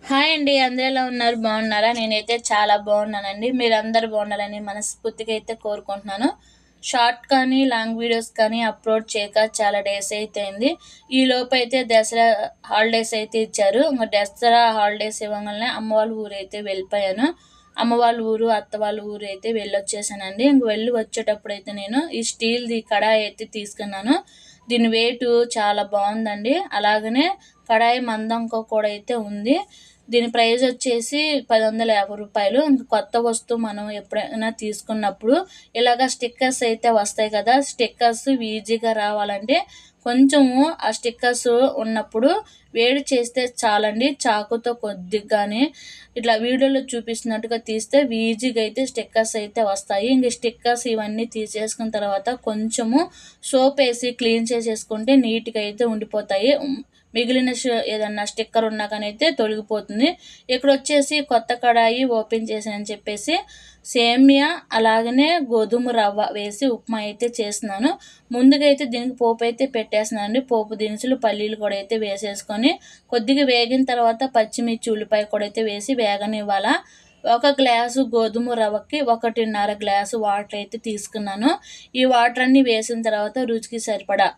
Hi అండి. అందరూ ఎలా ఉన్నారు? బాగున్నారా? నేనైతే చాలా బాగున్నానండి. మీరందరూ బాగుండాలని మనస్ఫూర్తిగా అయితే కోరుకుంటున్నాను. షార్ట్ కానీ, లాంగ్ వీడియోస్ కానీ అప్లోడ్ చేయక చాలా డేస్ అయితే అయింది. ఈలోపు అయితే దసరా హాలిడేస్ అయితే ఇచ్చారు. దసరా హాలిడేస్ ఇవ్వగానే అమ్మ వాళ్ళ ఊరైతే వెళ్ళిపోయాను. అమ్మ వాళ్ళ ఊరు, అత్త వాళ్ళ ఊరు అయితే వెళ్ళొచ్చేసానండి. వెళ్ళి వచ్చేటప్పుడు అయితే నేను ఈ స్టీల్‌ది కడాయి అయితే తీసుకున్నాను. దీని వెయిట్ చాలా బాగుందండి. అలాగనే కడాయి మందంగా కూడా అయితే ఉంది. దీని ప్రైస్ వచ్చేసి రూ. 150. ఇంక కొత్త వస్తువు మనం ఎప్పుడైనా తీసుకున్నప్పుడు ఇలాగ స్టిక్కర్స్ అయితే వస్తాయి కదా! స్టిక్కర్స్ ఈజీగా రావాలంటే కొంచెము ఆ స్టిక్కర్స్ ఉన్నప్పుడు వేడి చేస్తే చాలండి. చాకుతో కొద్దిగానే ఇట్లా వీడియోలో చూపిస్తున్నట్టుగా తీస్తే ఈజీగా అయితే స్టిక్కర్స్ అయితే వస్తాయి. ఇంక స్టిక్కర్స్ ఇవన్నీ తీసేసుకున్న తర్వాత కొంచెము సోప్ వేసి క్లీన్ చేసేసుకుంటే నీట్‌గా అయితే ఉండిపోతాయి. మిగిలిన ఏదన్నా స్టిక్కర్ ఉన్నా కానీ అయితే తొలగిపోతుంది. ఇక్కడొచ్చేసి కొత్త కడాయి ఓపెన్ చేశానని చెప్పేసి సేమియా అలాగనే గోధుమ రవ్వ వేసి ఉప్మా అయితే చేస్తున్నాను. ముందుగా అయితే దీనికి పోపు అయితే పెట్టేస్తున్నానండి. పోపు దినుసులు, పల్లీలు కూడా అయితే వేసేసుకొని కొద్దిగా వేగిన తర్వాత పచ్చిమిర్చి, ఉల్లిపాయ కూడా అయితే వేసి వేగనివ్వాలా. ఒక గ్లాసు గోధుమ రవ్వకి 1.5 గ్లాసు వాటర్ అయితే తీసుకున్నాను. ఈ వాటర్ అన్నీ వేసిన తర్వాత రుచికి సరిపడా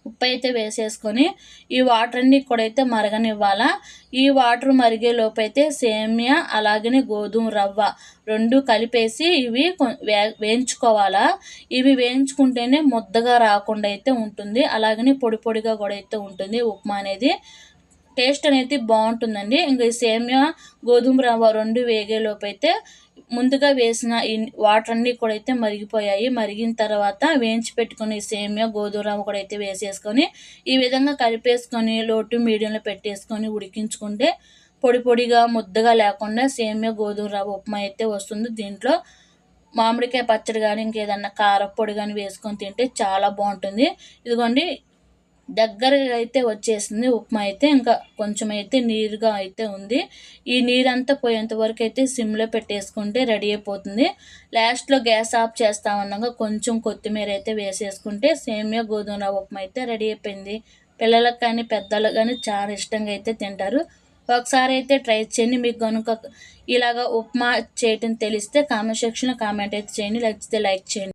ఉప్పైతే వేసేసుకొని ఈ వాటర్ అన్నీ కూడా అయితే మరగనివ్వాలా. ఈ వాటర్ మరిగేలోపు అయితే సేమియా అలాగనే గోధుమ రవ్వ 2 కలిపేసి ఇవి వేయించుకోవాలా. ఇవి వేయించుకుంటేనే ముద్దగా రాకుండా అయితే ఉంటుంది. అలాగనే పొడి పొడిగా కూడా అయితే ఉంటుంది ఉప్మా అనేది. టేస్ట్ అనేది బాగుంటుందండి. ఇంక ఈ సేమియా, గోధుమ రవ్వ 2 వేగేలోపు అయితే ముందుగా వేసిన ఈ వాటర్ అన్నీ కూడా అయితే మరిగిపోయాయి. మరిగిన తర్వాత వేయించి పెట్టుకుని సేమియా, గోధుమ రవ్వ కూడా అయితే వేసేసుకొని ఈ విధంగా కలిపేసుకొని లో టు మీడియంలో పెట్టేసుకొని ఉడికించుకుంటే పొడి పొడిగా ముద్దగా లేకుండా సేమియా, గోధుమ రవ్వ ఉప్మా అయితే వస్తుంది. దీంట్లో మామిడికాయ పచ్చడి కానీ ఇంకేదన్నా కారప్పొడి కానీ వేసుకొని తింటే చాలా బాగుంటుంది. ఇదిగోండి దగ్గరగా అయితే వచ్చేసింది ఉప్మా అయితే. ఇంకా కొంచెం అయితే నీరుగా అయితే ఉంది. ఈ నీరంతా పోయేంత వరకు అయితే సిమ్లో పెట్టేసుకుంటే రెడీ అయిపోతుంది. లాస్ట్లో గ్యాస్ ఆఫ్ చేస్తామన్నాక కొంచెం కొత్తిమీర అయితే వేసేసుకుంటే సేమియా గోధుమ రవ్వ ఉప్మా అయితే రెడీ అయిపోయింది. పిల్లలకు కానీ పెద్దలకు కానీ చాలా ఇష్టంగా అయితే తింటారు. ఒకసారి అయితే ట్రై చేయండి. మీకు కనుక ఇలాగ ఉప్మా చేయటం తెలిస్తే కామెంట్ సెక్షన్లో కామెంట్ అయితే చేయండి. నచ్చితే లైక్ చేయండి.